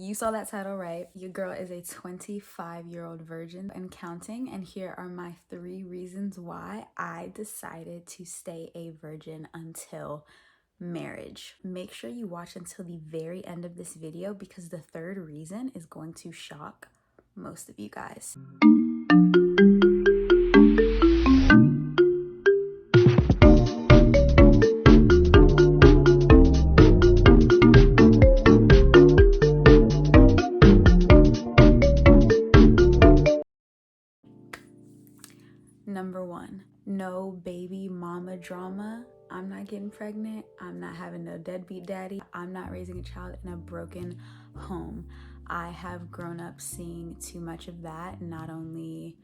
You saw that title right. Your girl is a 25-year-old virgin and counting, and here are my 3 reasons why I decided to stay a virgin until marriage. Make sure you watch until the very end of this video because the 3rd reason is going to shock most of you guys. Number 1, no baby mama drama. I'm not getting pregnant. I'm not having no deadbeat daddy. I'm not raising a child in a broken home. I have grown up seeing too much of that, not only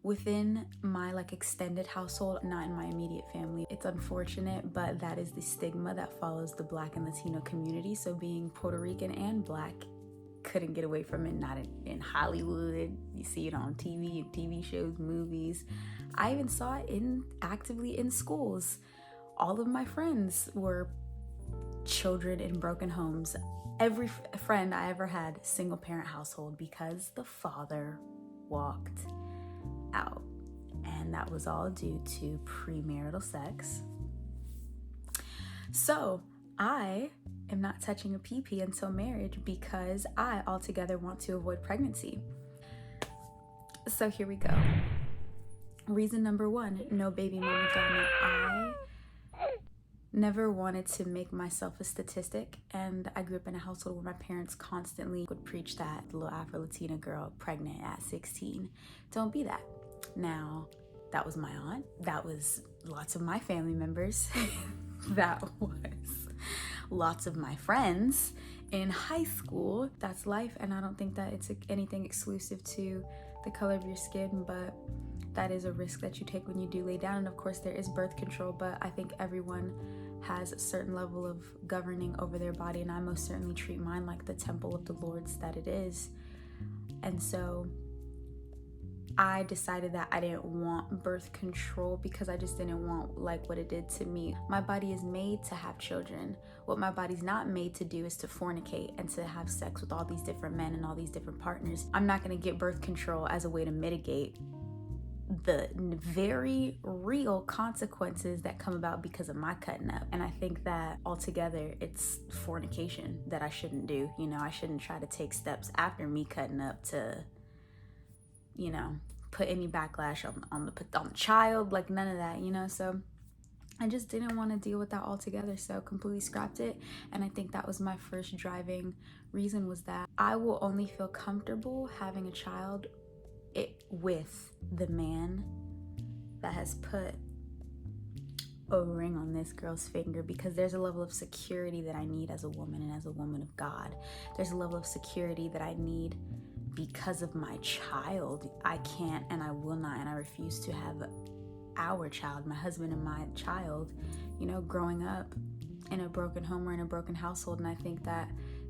within my extended household, not in my immediate family. It's unfortunate, but that is the stigma that follows the Black and Latino community. So being Puerto Rican and Black, couldn't get away from it. Not in Hollywood. You see it on TV and TV shows, movies. I even saw it actively in schools. All of my friends were children in broken homes. Every friend I ever had, single parent household, because the father walked out. And that was all due to premarital sex. So I am not touching a PP until marriage because I altogether want to avoid pregnancy. So here we go. Reason number 1, no baby mama drama. I never wanted to make myself a statistic, and I grew up in a household where my parents constantly would preach that little Afro-Latina girl pregnant at 16. Don't be that. Now, that was my aunt. That was lots of my family members. That was lots of my friends in high school. That's life, and I don't think that it's anything exclusive to the color of your skin, but that is a risk that you take when you do lay down. And of course there is birth control, but I think everyone has a certain level of governing over their body, and I most certainly treat mine like the temple of the Lord's that it is. And so I decided that I didn't want birth control because I just didn't want what it did to me. My body is made to have children. What my body's not made to do is to fornicate and to have sex with all these different men and all these different partners. I'm not going to get birth control as a way to mitigate the very real consequences that come about because of my cutting up. And I think that altogether it's fornication that I shouldn't do. I shouldn't try to take steps after me cutting up to put any backlash on the child, none of that, so I just didn't want to deal with that altogether, so completely scrapped it. And I think that was my first driving reason, was that I will only feel comfortable having a child with the man that has put a ring on this girl's finger, because there's a level of security that I need as a woman and as a woman of God. There's a level of security that I need because of my child. I can't and I will not and I refuse to have our child, my husband and my child, growing up in a broken home or in a broken household. And I think that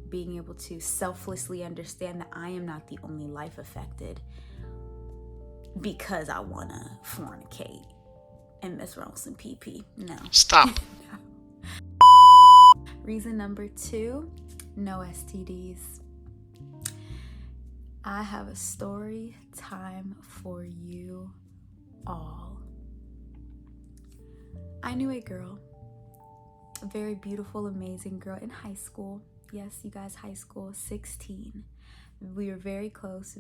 being able to selflessly understand that I am not the only life affected because I want to fornicate and mess around with some PP. No. Stop. No. Reason number 2, no STDs. I have a story time for you all. I knew a girl, a very beautiful, amazing girl in high school. Yes, you guys, high school, 16. We were very close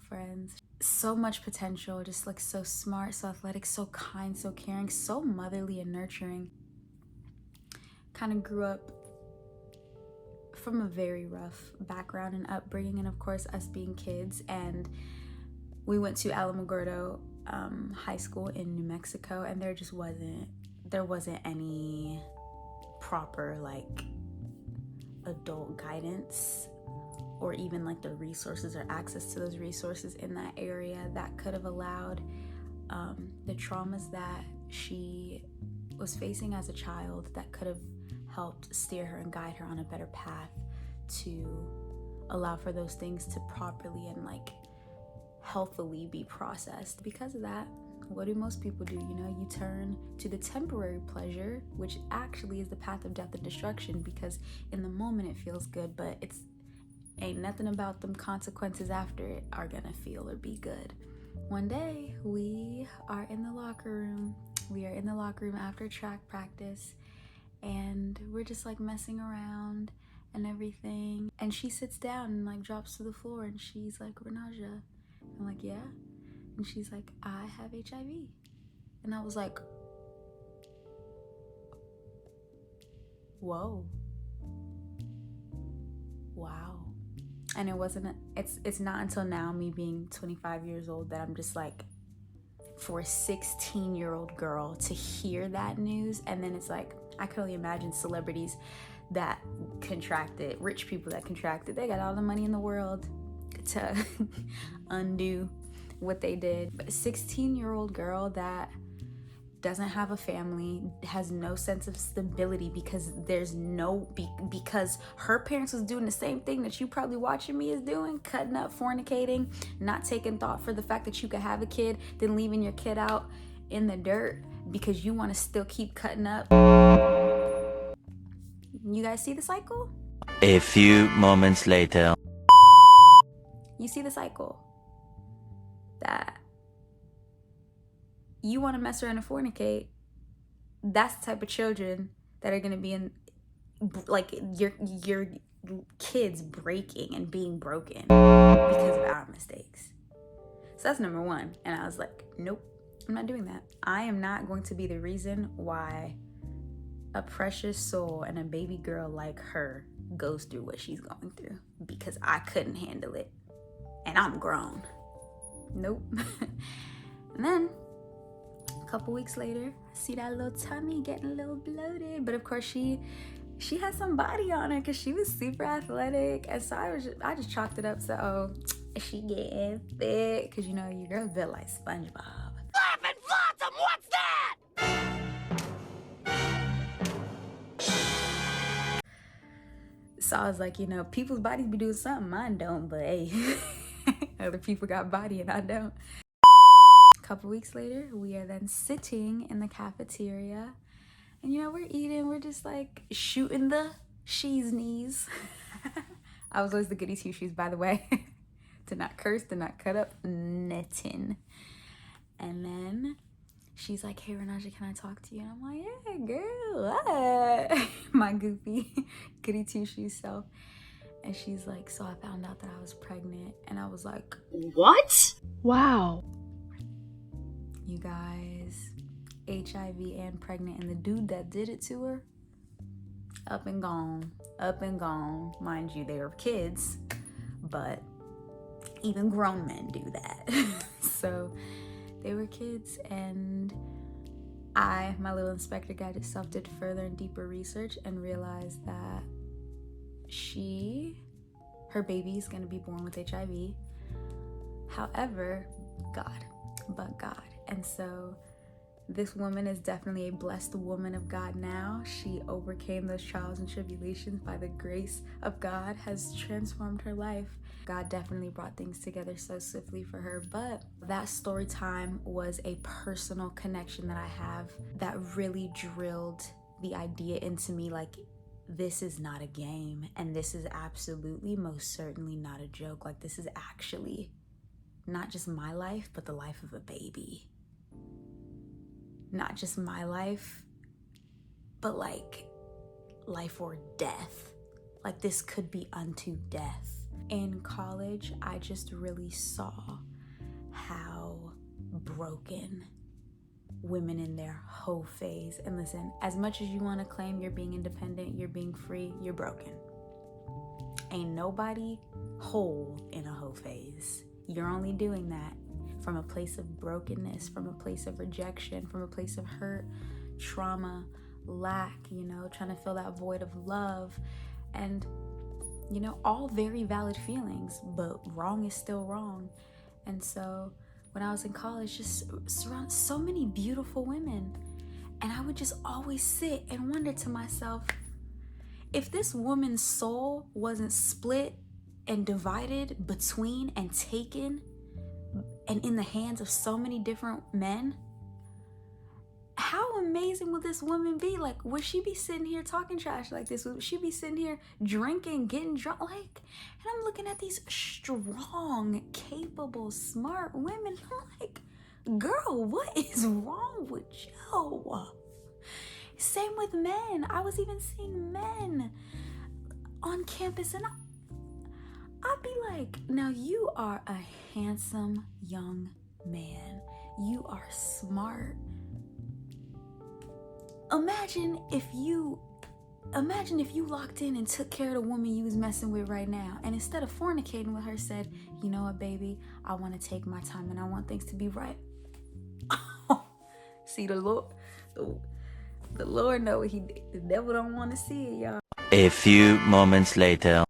friends. So much potential, just so smart, so athletic, so kind, so caring, so motherly and nurturing. Kind of grew up from a very rough background and upbringing, and of course us being kids, and we went to Alamogordo High School in New Mexico, and there wasn't any proper adult guidance or even the resources or access to those resources in that area that could have allowed the traumas that she was facing as a child, that could have helped steer her and guide her on a better path to allow for those things to properly and healthily be processed. Because of that, what do most people do? You turn to the temporary pleasure, which actually is the path of death and destruction, because in the moment it feels good, but it's Ain't nothing about them consequences after it are gonna feel or be good. One day, we are in the locker room. We are in the locker room after track practice, and we're just like messing around and everything. And she sits down and like drops to the floor, and she's like, Renaja. I'm like, yeah? And she's like, I have HIV. And I was like, whoa. Wow. And it's not until now, me being 25 years old, that I'm just like, for a 16-year-old girl to hear that news. And then it's like, I can only imagine celebrities that contracted, rich people that contracted, they got all the money in the world to undo what they did. But a 16-year-old girl that doesn't have a family, has no sense of stability because because her parents was doing the same thing that you probably watching me is doing, cutting up, fornicating, not taking thought for the fact that you could have a kid, then leaving your kid out in the dirt because you want to still keep cutting up. You guys see the cycle? A few moments later. You see the cycle? That you want to mess around and fornicate, that's the type of children that are going to be in, like, your kids breaking and being broken because of our mistakes. So that's number one. And I was like, nope, I'm not doing that. I am not going to be the reason why a precious soul and a baby girl like her goes through what she's going through, because I couldn't handle it. And I'm grown. Nope. And then a couple weeks later, I see that little tummy getting a little bloated. But of course, she had some body on her because she was super athletic. And so I just chalked it up. So, oh, she getting thick. Because, you know, your girl's built like SpongeBob. Laughing Blossom, what's that? So I was like, you know, people's bodies be doing something. Mine don't, but hey, other people got body and I don't. A couple weeks later, we are then sitting in the cafeteria, and you know, we're eating, we're just like shooting the she's knees. I was always the goody two shoes, by the way. To not curse, to not cut up, nothing. And then she's like, hey Renaja, can I talk to you? And I'm like, yeah, girl, what? My goofy goody two shoes self. And she's like, so I found out that I was pregnant. And I was like, What? Wow. You guys, HIV and pregnant, and the dude that did it to her, up and gone. Mind you, they were kids, but even grown men do that. So they were kids, and my little inspector gadget self did further and deeper research and realized that her baby is gonna be born with HIV. However, God. And so this woman is definitely a blessed woman of God now. She overcame those trials and tribulations by the grace of God, has transformed her life. God definitely brought things together so swiftly for her. But that story time was a personal connection that I have that really drilled the idea into me, like, this is not a game, and this is absolutely, most certainly not a joke. Like, this is actually not just my life, but the life of a baby. Not just my life, but like life or death. Like, this could be unto death. In college, I just really saw how broken women in their hoe phase. And listen, as much as you want to claim you're being independent, you're being free, you're broken. Ain't nobody whole in a hoe phase. You're only doing that from a place of brokenness, from a place of rejection, from a place of hurt, trauma, lack, you know, trying to fill that void of love. And, you know, all very valid feelings, but wrong is still wrong. And so when I was in college, just surrounded so many beautiful women. And I would just always sit and wonder to myself, if this woman's soul wasn't split and divided between and taken and in the hands of so many different men, how amazing will this woman be? Like, would she be sitting here talking trash like this? Would she be sitting here drinking, getting drunk? Like, and I'm looking at these strong, capable, smart women. I'm like, girl, what is wrong with you? Same with men. I was even seeing men on campus, and I'd be like, now you are a handsome young man. You are smart. Imagine if you locked in and took care of the woman you was messing with right now, and instead of fornicating with her, said, you know what, baby, I want to take my time and I want things to be right. See, the Lord know what he did. The devil don't want to see it, y'all. A few moments later.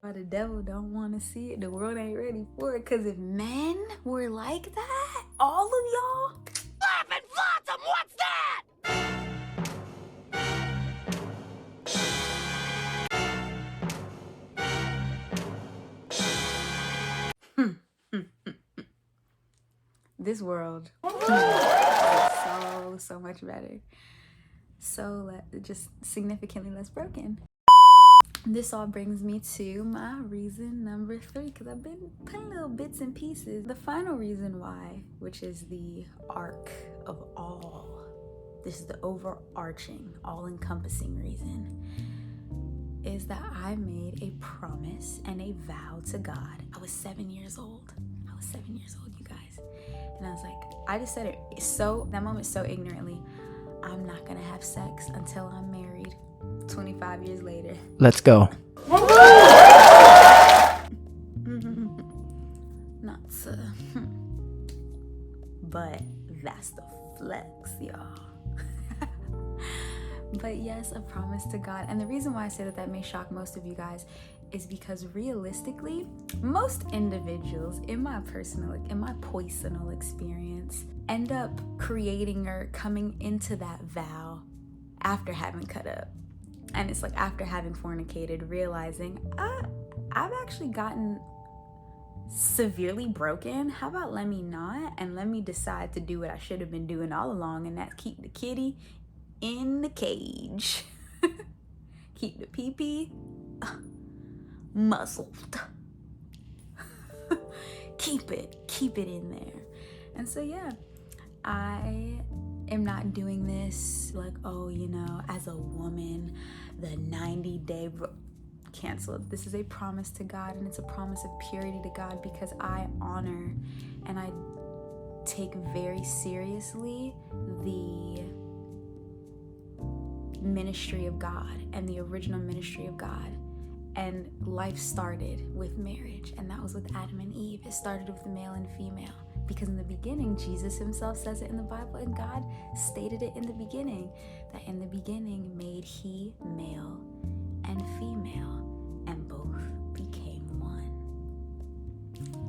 The devil don't want to see it. The world ain't ready for it. Because if men were like that, all of y'all, Laughing Blossom, what's that? this world is so much better. So just significantly less broken. This all brings me to my reason number 3, because I've been putting little bits and pieces. The final reason why, which is the arc of all, this is the overarching, all-encompassing reason, is that I made a promise and a vow to God. I was 7 years old. You guys. And I was like, I just said it that moment so ignorantly. I'm not gonna have sex until I'm married 25 years later. Let's go. Not to, but that's the flex, y'all. But yes, a promise to God. And the reason why I say that may shock most of you guys is because realistically, most individuals in my personal experience end up creating or coming into that vow after having cut up. And it's like after having fornicated, realizing I've actually gotten severely broken. How about let me not, and let me decide to do what I should have been doing all along, and that's keep the kitty in the cage. Keep the pee-pee muzzled. keep it in there. And so yeah, I am not doing this like, oh, you know, as a woman, the 90-day cancel. This is a promise to God, and it's a promise of purity to God, because I honor and I take very seriously the ministry of God and the original ministry of God. And life started with marriage, and that was with Adam and Eve. It started with the male and female, because in the beginning, Jesus himself says it in the Bible, and God stated it in the beginning, that in the beginning made he male and female, and both became one.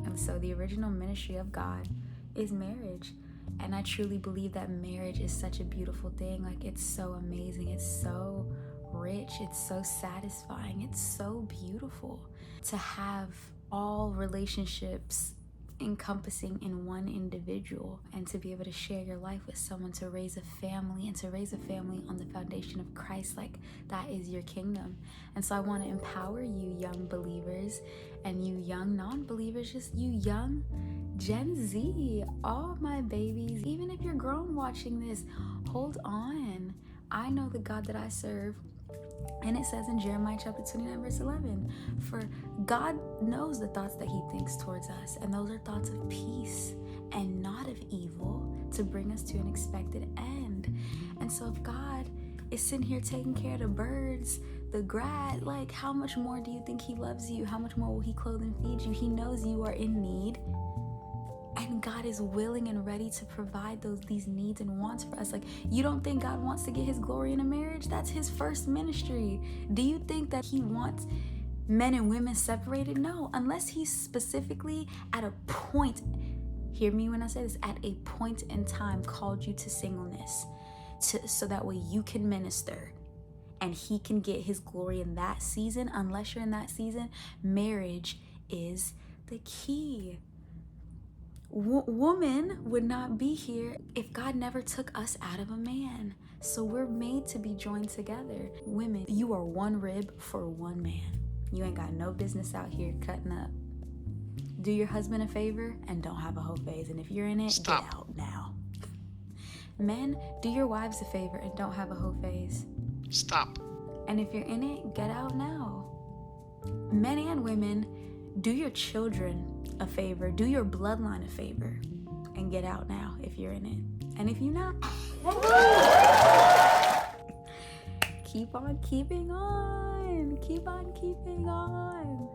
And so the original ministry of God is marriage. And I truly believe that marriage is such a beautiful thing. Like, it's so amazing. It's so rich. It's so satisfying. It's so beautiful to have all relationships encompassing in one individual, and to be able to share your life with someone, to raise a family, and to raise a family on the foundation of Christ. Like, that is your kingdom. And so I want to empower you young believers, and you young non-believers, just you young Gen Z, all my babies, even if you're grown watching this, hold on. I know the God that I serve. And it says in Jeremiah chapter 29 verse 11, for God knows the thoughts that he thinks towards us, and those are thoughts of peace and not of evil, to bring us to an expected end. And so if God is sitting here taking care of the birds, the grass, like, how much more do you think he loves you? How much more will he clothe and feed you? He knows you are in need, and God is willing and ready to provide these needs and wants for us. Like, you don't think God wants to get his glory in a marriage? That's his first ministry. Do you think that he wants men and women separated? No, unless he's specifically at a point, hear me when I say this, at a point in time called you to singleness, so that way you can minister and he can get his glory in that season. Unless you're in that season, marriage is the key. Woman would not be here if God never took us out of a man. So we're made to be joined together. Women, you are one rib for one man. You ain't got no business out here cutting up. Do your husband a favor and don't have a whole phase. And if you're in it, Stop. get out now. Men, do your wives a favor and don't have a whole phase. Stop. And if you're in it, get out now. Men and women, do your children a favor, do your bloodline a favor, and get out now if you're in it. And if you're not, keep on keeping on. Keep on keeping on.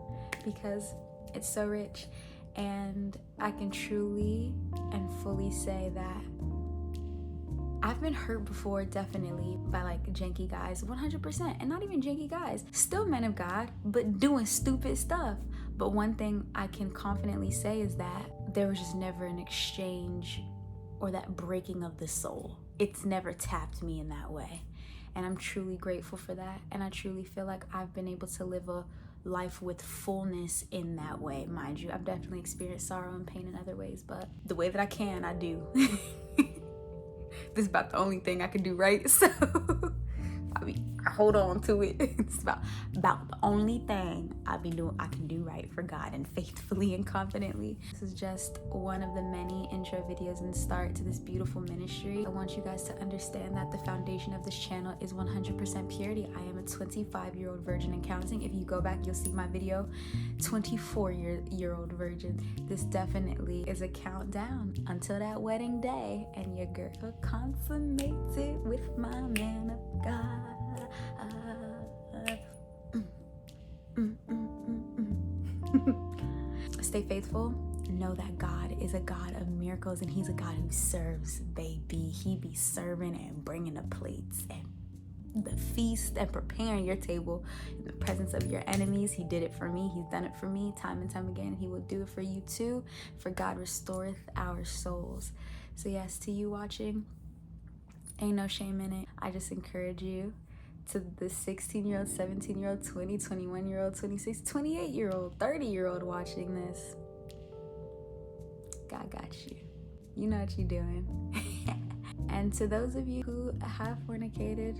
Because it's so rich. And I can truly and fully say that I've been hurt before, definitely, by like janky guys, 100%. And not even janky guys, still men of God, but doing stupid stuff. But one thing I can confidently say is that there was just never an exchange or that breaking of the soul. It's never tapped me in that way. And I'm truly grateful for that. And I truly feel like I've been able to live a life with fullness in that way. Mind you, I've definitely experienced sorrow and pain in other ways, but the way that I can, I do. This is about the only thing I can do right, so I hold on to it. It's about the only thing I can do right for God, and faithfully and confidently. This is just one of the many intro videos and start to this beautiful ministry. I want you guys to understand that the foundation of this channel is 100% purity. I am a 25-year-old virgin and counting. If you go back, you'll see my video, 24-year-old virgin. This definitely is a countdown until that wedding day, and your girl consummates it with my man of God. Stay faithful. Know that God is a God of miracles, and he's a God who serves, baby. He be serving and bringing the plates and the feast and preparing your table in the presence of your enemies. He did it for me. He's done it for me time and time again. He will do it for you too, for God restoreth our souls. So yes, to you watching, ain't no shame in it. I just encourage you, to the 16-year-old, 17-year-old, 20, 21-year-old, 26, 28-year-old, 30-year-old watching this, God got you. You know what you're doing. And to those of you who have fornicated,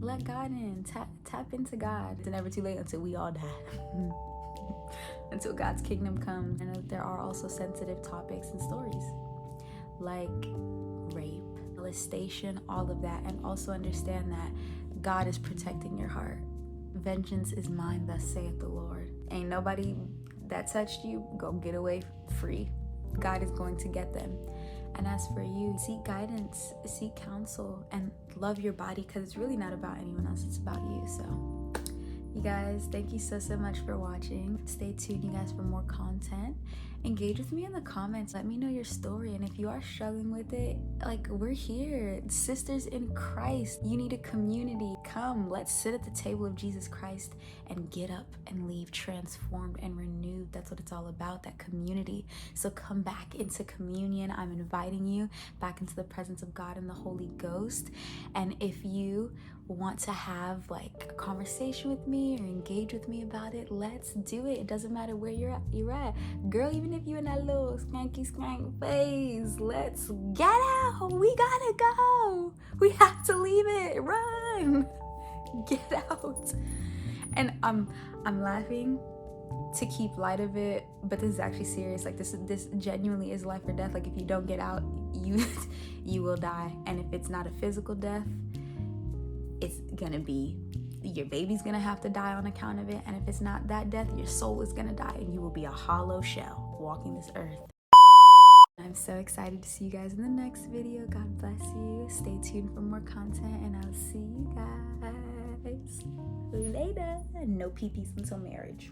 let God in. Tap into God. It's never too late until we all die. Until God's kingdom comes. And there are also sensitive topics and stories like rape, molestation, all of that. And also understand that God is protecting your heart. Vengeance is mine, thus saith the Lord. Ain't nobody that touched you, go get away free. God is going to get them. And as for you, seek guidance, seek counsel, and love your body, because it's really not about anyone else, it's about you. So you guys, thank you so much for watching. Stay tuned, you guys, for more content. Engage with me in the comments. Let me know your story. And if you are struggling with it, like, we're here, sisters in Christ. You need a community. Come, let's sit at the table of Jesus Christ and get up and leave transformed and renewed. That's what it's all about, that community. So come back into communion. I'm inviting you back into the presence of God and the Holy Ghost. And if you want to have like a conversation with me or engage with me about it, let's do it. It doesn't matter where you're at. Girl, even if you're in that little skanky skank phase, let's get out. We gotta go. We have to leave it. Run. Get out. And I'm laughing to keep light of it, but this is actually serious. Like, this genuinely is life or death. Like, if you don't get out, you will die. And if it's not a physical death, it's gonna be, your baby's gonna have to die on account of it. And if it's not that death, your soul is gonna die, and you will be a hollow shell walking this earth. I'm so excited to see you guys in the next video. God bless you. Stay tuned for more content, and I'll see you guys later. No peepees until marriage.